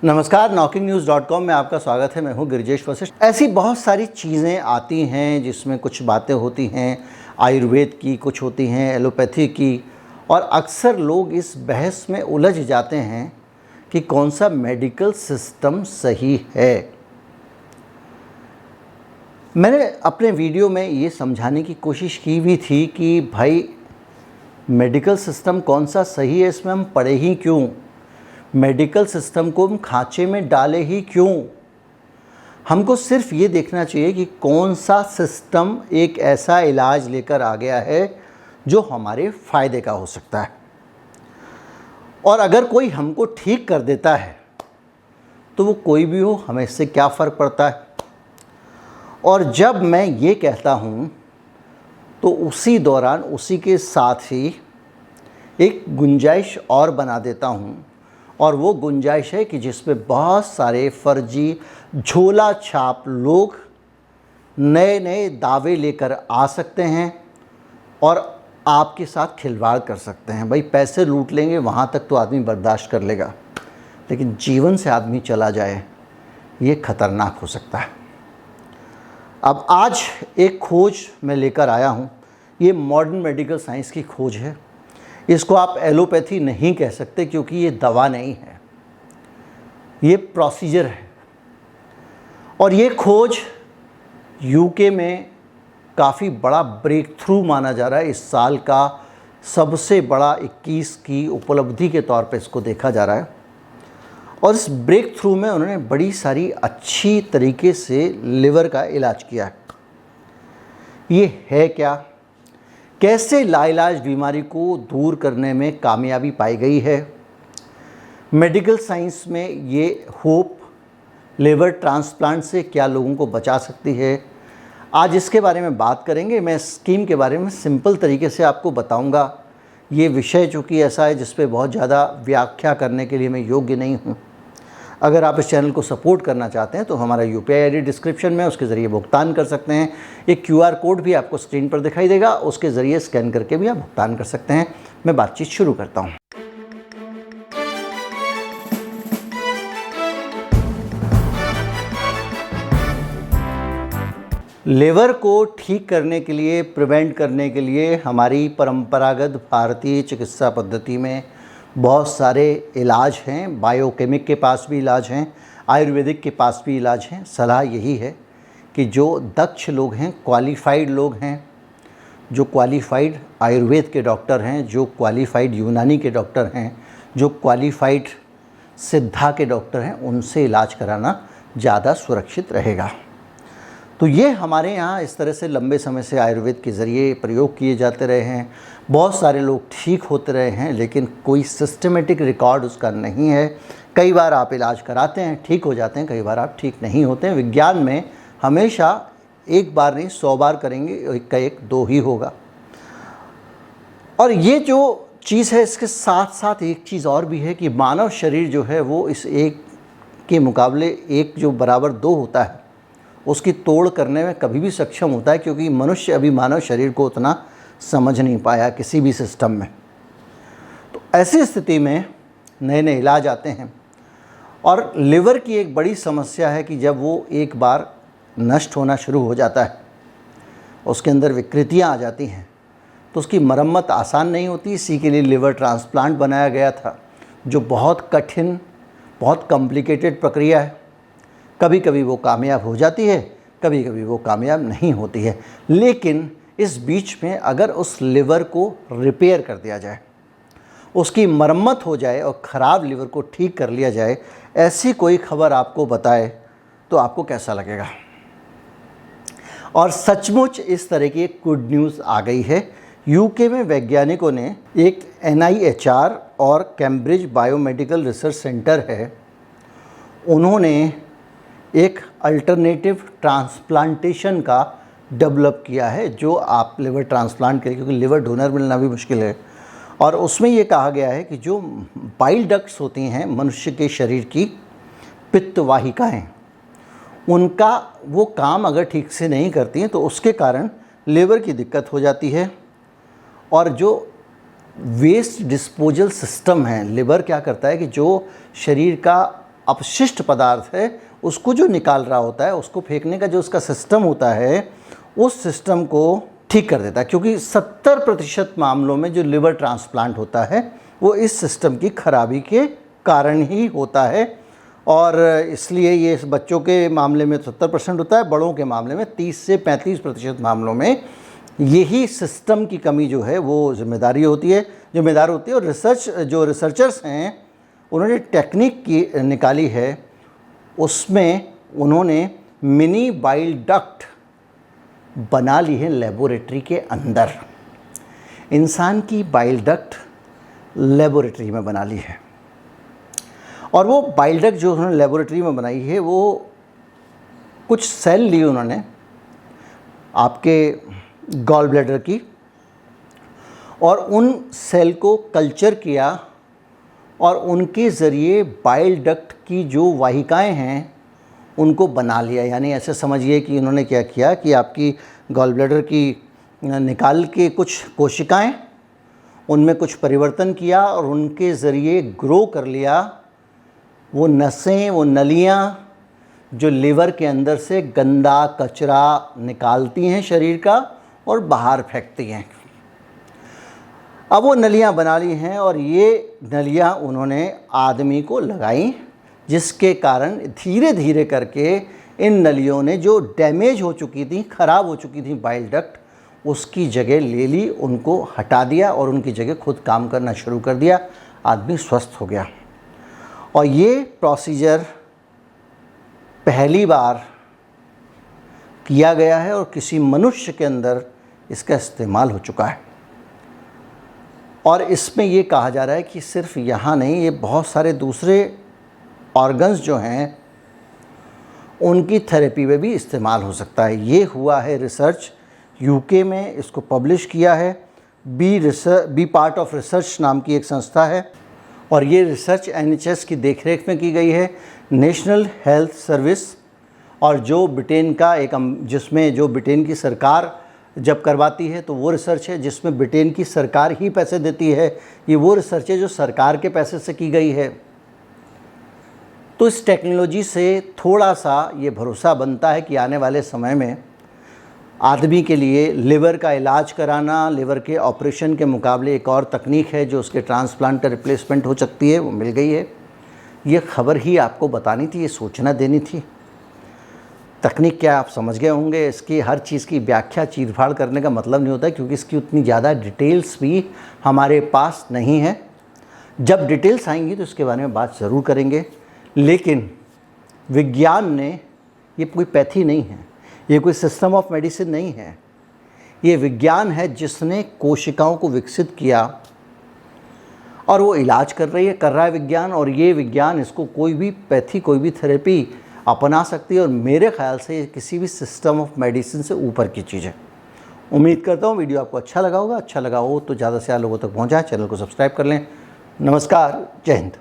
नमस्कार, knocking-news.com में आपका स्वागत है। मैं हूं गिरिजेश वशिष्ठ। ऐसी बहुत सारी चीज़ें आती हैं जिसमें कुछ बातें होती हैं आयुर्वेद की, कुछ होती हैं एलोपैथी की, और अक्सर लोग इस बहस में उलझ जाते हैं कि कौन सा मेडिकल सिस्टम सही है। मैंने अपने वीडियो में ये समझाने की कोशिश की भी थी कि भाई मेडिकल सिस्टम कौन सा सही है, इसमें हम पढ़े ही क्यों, मेडिकल सिस्टम को हम खांचे में डाले ही क्यों। हमको सिर्फ ये देखना चाहिए कि कौन सा सिस्टम एक ऐसा इलाज लेकर आ गया है जो हमारे फ़ायदे का हो सकता है, और अगर कोई हमको ठीक कर देता है तो वो कोई भी हो, हमें इससे क्या फ़र्क पड़ता है। और जब मैं ये कहता हूँ तो उसी दौरान उसी के साथ ही एक गुंजाइश और बना देता हूँ, और वो गुंजाइश है कि जिसमें बहुत सारे फर्जी झोला छाप लोग नए नए दावे लेकर आ सकते हैं और आपके साथ खिलवाड़ कर सकते हैं। भाई पैसे लूट लेंगे वहाँ तक तो आदमी बर्दाश्त कर लेगा, लेकिन जीवन से आदमी चला जाए ये खतरनाक हो सकता है। अब आज एक खोज मैं लेकर आया हूँ। ये मॉडर्न मेडिकल साइंस की खोज है। इसको आप एलोपैथी नहीं कह सकते क्योंकि ये दवा नहीं है, ये प्रोसीजर है। और ये खोज यूके में काफ़ी बड़ा ब्रेक थ्रू माना जा रहा है। इस साल का सबसे बड़ा 21 की उपलब्धि के तौर पे इसको देखा जा रहा है। और इस ब्रेक थ्रू में उन्होंने बड़ी सारी अच्छी तरीके से लिवर का इलाज किया है। ये है क्या, कैसे लाइलाज बीमारी को दूर करने में कामयाबी पाई गई है, मेडिकल साइंस में ये होप लिवर ट्रांसप्लांट से क्या लोगों को बचा सकती है, आज इसके बारे में बात करेंगे। मैं स्कीम के बारे में सिंपल तरीके से आपको बताऊंगा। ये विषय चूँकि ऐसा है जिस पे बहुत ज़्यादा व्याख्या करने के लिए मैं योग्य नहीं हूँ। अगर आप इस चैनल को सपोर्ट करना चाहते हैं तो हमारा यूपीआई आईडी डिस्क्रिप्शन में, उसके ज़रिए भुगतान कर सकते हैं। एक क्यूआर कोड भी आपको स्क्रीन पर दिखाई देगा, उसके ज़रिए स्कैन करके भी आप भुगतान कर सकते हैं। मैं बातचीत शुरू करता हूँ। लिवर को ठीक करने के लिए, प्रिवेंट करने के लिए हमारी परंपरागत भारतीय चिकित्सा पद्धति में बहुत सारे इलाज हैं। बायोकेमिक के पास भी इलाज हैं, आयुर्वेदिक के पास भी इलाज हैं। सलाह यही है कि जो दक्ष लोग हैं, क्वालिफाइड लोग हैं, जो क्वालिफाइड आयुर्वेद के डॉक्टर हैं, जो क्वालिफाइड यूनानी के डॉक्टर हैं, जो क्वालिफाइड सिद्धा के डॉक्टर हैं, उनसे इलाज कराना ज़्यादा सुरक्षित रहेगा। तो ये हमारे यहाँ इस तरह से लंबे समय से आयुर्वेद के ज़रिए प्रयोग किए जाते रहे हैं। बहुत सारे लोग ठीक होते रहे हैं, लेकिन कोई सिस्टमेटिक रिकॉर्ड उसका नहीं है। कई बार आप इलाज कराते हैं, ठीक हो जाते हैं, कई बार आप ठीक नहीं होते हैं। विज्ञान में हमेशा एक बार नहीं 100 बार करेंगे, एक का एक दो ही होगा। और ये जो चीज़ है, इसके साथ साथ एक चीज़ और भी है कि मानव शरीर जो है वो इस एक के मुकाबले एक जो बराबर दो होता है उसकी तोड़ करने में कभी भी सक्षम होता है, क्योंकि मनुष्य अभी मानव शरीर को उतना समझ नहीं पाया किसी भी सिस्टम में। तो ऐसी स्थिति में नए नए इलाज आते हैं। और लिवर की एक बड़ी समस्या है कि जब वो एक बार नष्ट होना शुरू हो जाता है, उसके अंदर विकृतियां आ जाती हैं, तो उसकी मरम्मत आसान नहीं होती। इसी के लिए लिवर ट्रांसप्लांट बनाया गया था, जो बहुत कठिन, बहुत कॉम्प्लिकेटेड प्रक्रिया है। कभी कभी वो कामयाब हो जाती है, कभी कभी वो कामयाब नहीं होती है। लेकिन इस बीच में अगर उस लिवर को रिपेयर कर दिया जाए, उसकी मरम्मत हो जाए और ख़राब लिवर को ठीक कर लिया जाए, ऐसी कोई खबर आपको बताए तो आपको कैसा लगेगा। और सचमुच इस तरह की एक गुड न्यूज़ आ गई है। यूके में वैज्ञानिकों ने, एक NIHR और कैम्ब्रिज बायोमेडिकल रिसर्च सेंटर है, उन्होंने एक अल्टरनेटिव ट्रांसप्लांटेशन का डेवलप किया है, जो आप लिवर ट्रांसप्लांट करें, क्योंकि लिवर डोनर मिलना भी मुश्किल है। और उसमें ये कहा गया है कि जो बाइल डक्ट्स होती हैं मनुष्य के शरीर की, पित्त वाहिकाएँ, उनका वो काम अगर ठीक से नहीं करती हैं तो उसके कारण लिवर की दिक्कत हो जाती है। और जो वेस्ट डिस्पोजल सिस्टम है, लिवर क्या करता है कि जो शरीर का अपशिष्ट पदार्थ है उसको जो निकाल रहा होता है, उसको फेंकने का जो उसका सिस्टम होता है, उस सिस्टम को ठीक कर देता है। क्योंकि 70% मामलों में जो लिवर ट्रांसप्लांट होता है वो इस सिस्टम की खराबी के कारण ही होता है। और इसलिए ये बच्चों के मामले में 70% होता है, बड़ों के मामले में 30 से 35% मामलों में यही सिस्टम की कमी जो है वो जिम्मेदार होती है। और रिसर्चर्स हैं उन्होंने टेक्निक की निकाली है, उसमें उन्होंने मिनी बाइल डक्ट बना ली है लेबोरेटरी के अंदर। इंसान की बाइल डक्ट लेबोरेटरी में बना ली है, और वो बाइल डक्ट जो उन्होंने लेबोरेटरी में बनाई है वो कुछ सेल लिए उन्होंने आपके गॉल ब्लैडर की, और उन सेल को कल्चर किया और उनके ज़रिए बाइल डक्ट की जो वाहिकाएं हैं उनको बना लिया। यानी ऐसे समझिए कि उन्होंने क्या किया कि आपकी गॉल ब्लैडर की निकाल के कुछ कोशिकाएं, उनमें कुछ परिवर्तन किया और उनके ज़रिए ग्रो कर लिया वो नसें, वो नलियाँ जो लिवर के अंदर से गंदा कचरा निकालती हैं शरीर का और बाहर फेंकती हैं। अब वो नलियाँ बना ली हैं और ये नलियाँ उन्होंने आदमी को लगाई, जिसके कारण धीरे धीरे करके इन नलियों ने जो डैमेज हो चुकी थी, ख़राब हो चुकी थी बाइल डक्ट, उसकी जगह ले ली, उनको हटा दिया और उनकी जगह खुद काम करना शुरू कर दिया। आदमी स्वस्थ हो गया। और ये प्रोसीजर पहली बार किया गया है और किसी मनुष्य के अंदर इसका इस्तेमाल हो चुका है। और इसमें ये कहा जा रहा है कि सिर्फ यहाँ नहीं, ये बहुत सारे दूसरे ऑर्गन्स जो हैं उनकी थेरेपी में भी इस्तेमाल हो सकता है। ये हुआ है रिसर्च, यूके में इसको पब्लिश किया है। बी पार्ट ऑफ रिसर्च नाम की एक संस्था है, और ये रिसर्च NHS की देखरेख में की गई है, नेशनल हेल्थ सर्विस। और जो ब्रिटेन का जिसमें जो ब्रिटेन की सरकार जब करवाती है तो वो रिसर्च है, जिसमें ब्रिटेन की सरकार ही पैसे देती है। ये वो रिसर्च है जो सरकार के पैसे से की गई है। तो इस टेक्नोलॉजी से थोड़ा सा ये भरोसा बनता है कि आने वाले समय में आदमी के लिए लिवर का इलाज कराना, लिवर के ऑपरेशन के मुकाबले एक और तकनीक है जो उसके ट्रांसप्लांट का रिप्लेसमेंट हो सकती है, वो मिल गई है। ये खबर ही आपको बतानी थी, ये सूचना देनी थी। तकनीक क्या आप समझ गए होंगे। इसकी हर चीज़ की व्याख्या चीरफाड़ करने का मतलब नहीं होता, क्योंकि इसकी उतनी ज़्यादा डिटेल्स भी हमारे पास नहीं है। जब डिटेल्स आएंगी तो इसके बारे में बात ज़रूर करेंगे। लेकिन विज्ञान ने, ये कोई पैथी नहीं है, ये कोई सिस्टम ऑफ मेडिसिन नहीं है, ये विज्ञान है जिसने कोशिकाओं को विकसित किया और वो इलाज कर रहा है विज्ञान। और ये विज्ञान, इसको कोई भी पैथी, कोई भी थेरेपी अपना सकती है, और मेरे ख्याल से ये किसी भी सिस्टम ऑफ मेडिसिन से ऊपर की चीज़ है। उम्मीद करता हूँ वीडियो आपको अच्छा लगा होगा। अच्छा लगा हो तो ज़्यादा से ज़्यादा लोगों तक पहुँचाएं, चैनल को सब्सक्राइब कर लें। नमस्कार, जय हिंद।